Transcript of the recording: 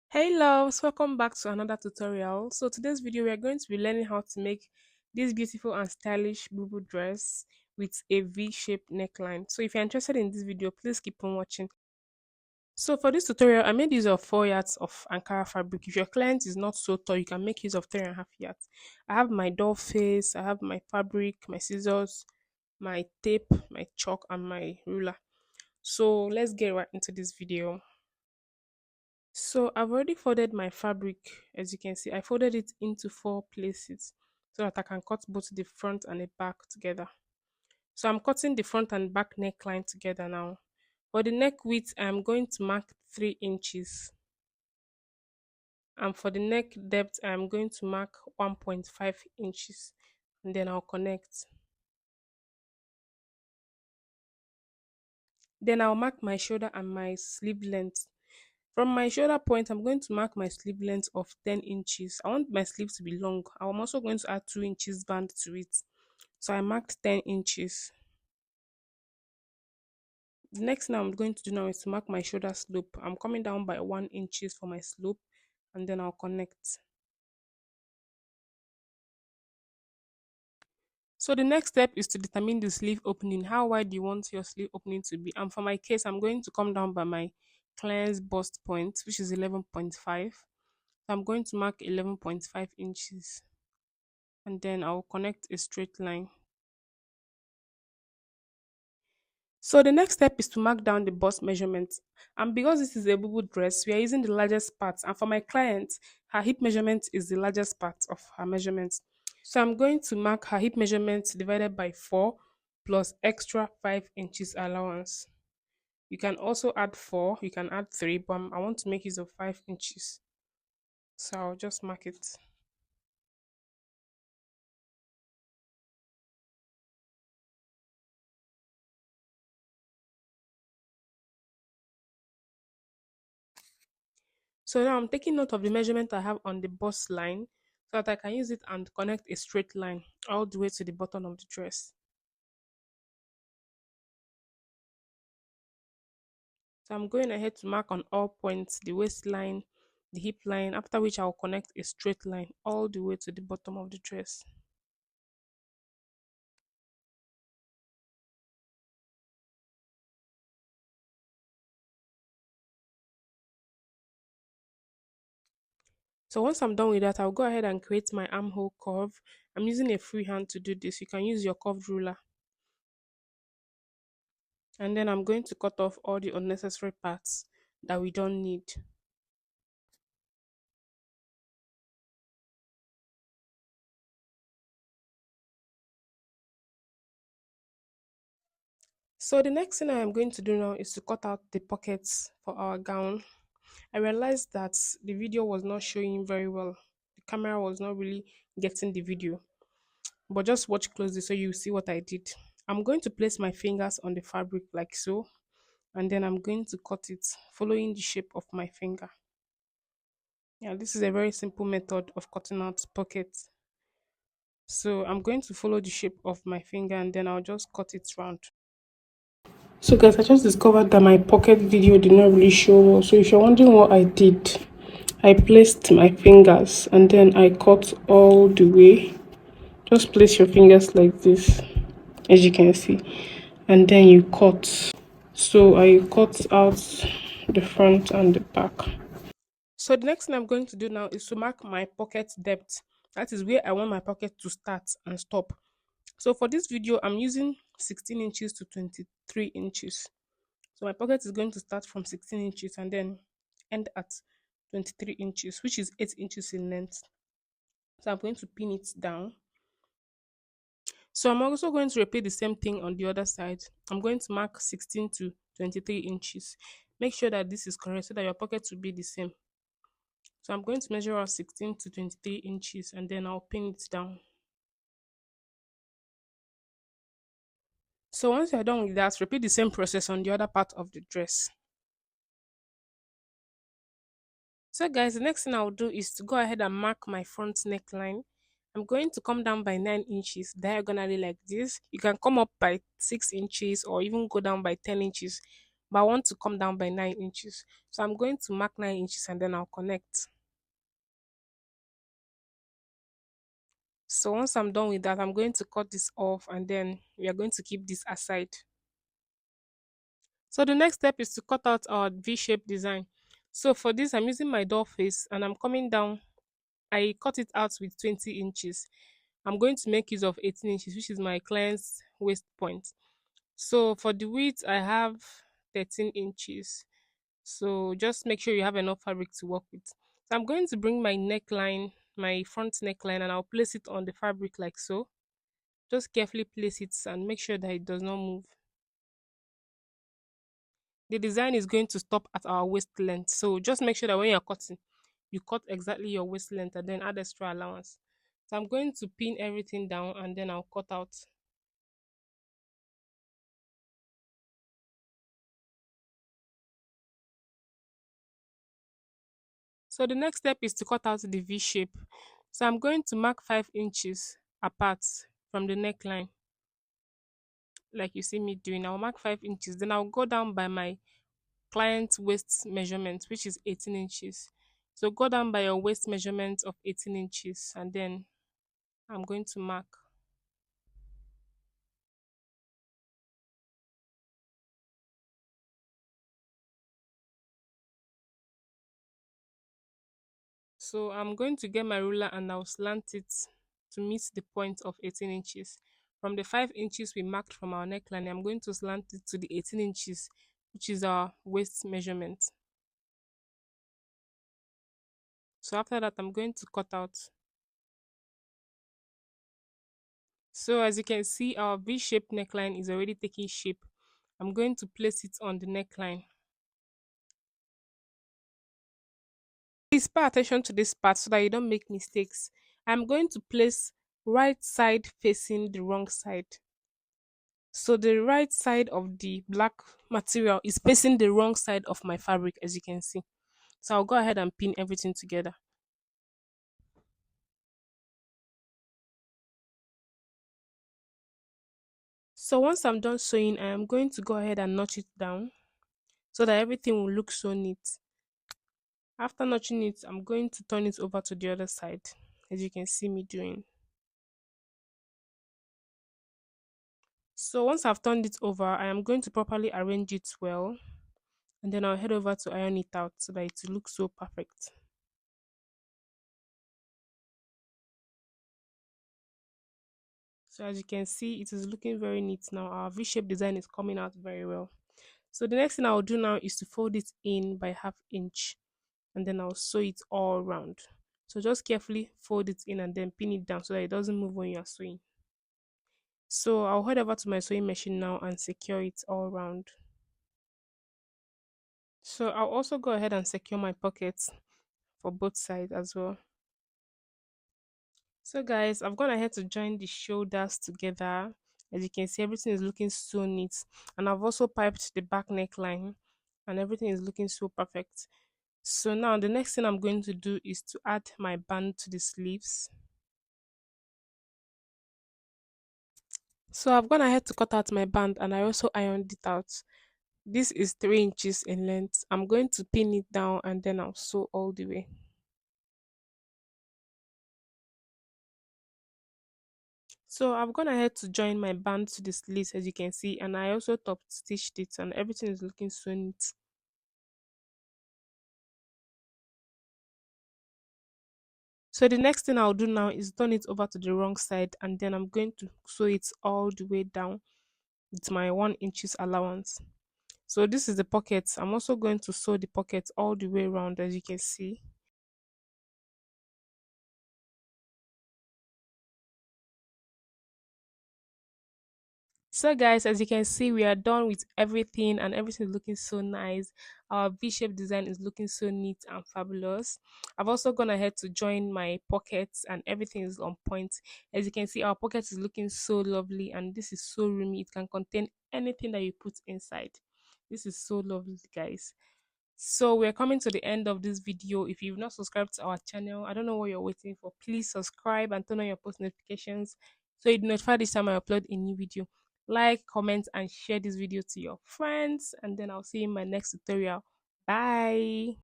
Hey loves, welcome back to another tutorial. So today's video we are going to be learning how to make this beautiful and stylish Bubu dress with a V-shaped neckline. So if you're interested in this video, please keep on watching. So for this tutorial, I made use of 4 yards of Ankara fabric. If your client is not so tall, you can make use of 3.5 yards. I have my doll face, I have my fabric, my scissors, my tape, my chalk, and my ruler. So let's get right into this video. So I've already folded my fabric. As you can see, I folded it into 4 places so that I can cut both the front and the back together. So I'm cutting the front and back neckline together now. For the neck width, I'm going to mark 3 inches. And for the neck depth, I'm going to mark 1.5 inches. And then I'll connect. Then I'll mark my shoulder and my sleeve length. From my shoulder point, I'm going to mark my sleeve length of 10 inches. I want my sleeve to be long. I'm also going to add 2 inches band to it. So I marked 10 inches. The next thing I'm going to do now is to mark my shoulder slope. I'm coming down by 1 inches for my slope and then I'll connect. So the next step is to determine the sleeve opening. How wide do you want your sleeve opening to be? And for my case, I'm going to come down by my client's bust point, which is 11.5. So I'm going to mark 11.5 inches and then I'll connect a straight line. So the next step is to mark down the bust measurement. And because this is a boo dress, we are using the largest part. And for my client, her hip measurement is the largest part of her measurement. So I'm going to mark her hip measurement divided by 4 plus extra 5 inches allowance. You can also add 4, you can add 3, but I want to make use of 5 inches. So I'll just mark it. So now I'm taking note of the measurement I have on the bust line so that I can use it and connect a straight line all the way to the bottom of the dress. So I'm going ahead to mark on all points the waistline, the hip line, after which I'll connect a straight line all the way to the bottom of the dress. So once I'm done with that, I'll go ahead and create my armhole curve. I'm using a free hand to do this. You can use your curved ruler. And then I'm going to cut off all the unnecessary parts that we don't need. So the next thing I am going to do now is to cut out the pockets for our gown. I realized that the video was not showing very well. The camera was not really getting the video. But just watch closely so you see what I did. I'm going to place my fingers on the fabric like so, and then I'm going to cut it following the shape of my finger. Yeah, this is a very simple method of cutting out pockets. So I'm going to follow the shape of my finger and then I'll just cut it round. So guys, I just discovered that my pocket video did not really show well. So if you're wondering what I did, I placed my fingers and then I cut all the way. Just place your fingers like this, as you can see, and then you cut. So I cut out the front and the back. So the next thing I'm going to do now is to mark my pocket depth. That is where I want my pocket to start and stop. So for this video, I'm using 16 inches to 23 inches. So my pocket is going to start from 16 inches and then end at 23 inches, which is 8 inches in length. So I'm going to pin it down. So I'm also going to repeat the same thing on the other side. I'm going to mark 16 to 23 inches. Make sure that this is correct so that your pocket will be the same. So I'm going to measure out 16 to 23 inches and then I'll pin it down. So once you're done with that, repeat the same process on the other part of the dress. So guys, the next thing I'll do is to go ahead and mark my front neckline. I'm going to come down by 9 inches diagonally like this. You can come up by 6 inches or even go down by 10 inches. but I want to come down by 9 inches. So I'm going to mark 9 inches and then I'll connect. So once I'm done with that, I'm going to cut this off and then we are going to keep this aside. So the next step is to cut out our V-shaped design. So for this, I'm using my door face and I'm coming down. I cut it out with 20 inches. I'm going to make use of 18 inches, which is my client's waist point. So for the width, I have 13 inches. So just make sure you have enough fabric to work with. So I'm going to bring my neckline, my front neckline, and I'll place it on the fabric like so. Just carefully place it and make sure that it does not move. The design is going to stop at our waist length. So just make sure that when you're cutting, you cut exactly your waist length and then add extra allowance. So I'm going to pin everything down and then I'll cut out. So the next step is to cut out the V shape. So I'm going to mark 5 inches apart from the neckline, like you see me doing. I'll mark 5 inches. Then I'll go down by my client's waist measurement, which is 18 inches. So go down by your waist measurement of 18 inches and then I'm going to mark. So I'm going to get my ruler and I'll slant it to meet the point of 18 inches. From the 5 inches we marked from our neckline, I'm going to slant it to the 18 inches, which is our waist measurement. So after that, I'm going to cut out. So as you can see, our V-shaped neckline is already taking shape. I'm going to place it on the neckline. Please pay attention to this part so that you don't make mistakes. I'm going to place right side facing the wrong side. So the right side of the black material is facing the wrong side of my fabric, as you can see. So I'll go ahead and pin everything together. So once I'm done sewing, I am going to go ahead and notch it down so that everything will look so neat. After notching it, I'm going to turn it over to the other side, as you can see me doing. So once I've turned it over, I am going to properly arrange it well, and then I'll head over to iron it out so that it will look so perfect. So as you can see, it is looking very neat now. Our V-shaped design is coming out very well. So the next thing I'll do now is to fold it in by ½ inch, and then I'll sew it all around. So just carefully fold it in and then pin it down so that it doesn't move when you are sewing. So I'll head over to my sewing machine now and secure it all around. So I'll also go ahead and secure my pockets for both sides as well. So guys, I've gone ahead to join the shoulders together. As you can see, everything is looking so neat. And I've also piped the back neckline and everything is looking so perfect. So now the next thing I'm going to do is to add my band to the sleeves. So I've gone ahead to cut out my band and I also ironed it out. This is 3 inches in length. I'm going to pin it down and then I'll sew all the way. So I've gone ahead to join my band to the sleeves, as you can see, and I also top stitched it and everything is looking so neat. So the next thing I'll do now is turn it over to the wrong side and then I'm going to sew it all the way down with my 1 inches allowance. So this is the pocket. I'm also going to sew the pocket all the way around, as you can see. So guys, as you can see, we are done with everything and everything is looking so nice. Our V-shaped design is looking so neat and fabulous. I've also gone ahead to join my pockets and everything is on point. As you can see, our pocket is looking so lovely and this is so roomy. It can contain anything that you put inside. This is so lovely, guys. So we're coming to the end of this video. If you've not subscribed to our channel, I don't know what you're waiting for. Please subscribe and turn on your post notifications so you'd notified each time I upload a new video. Like, comment, and share this video to your friends. And then I'll see you in my next tutorial. Bye.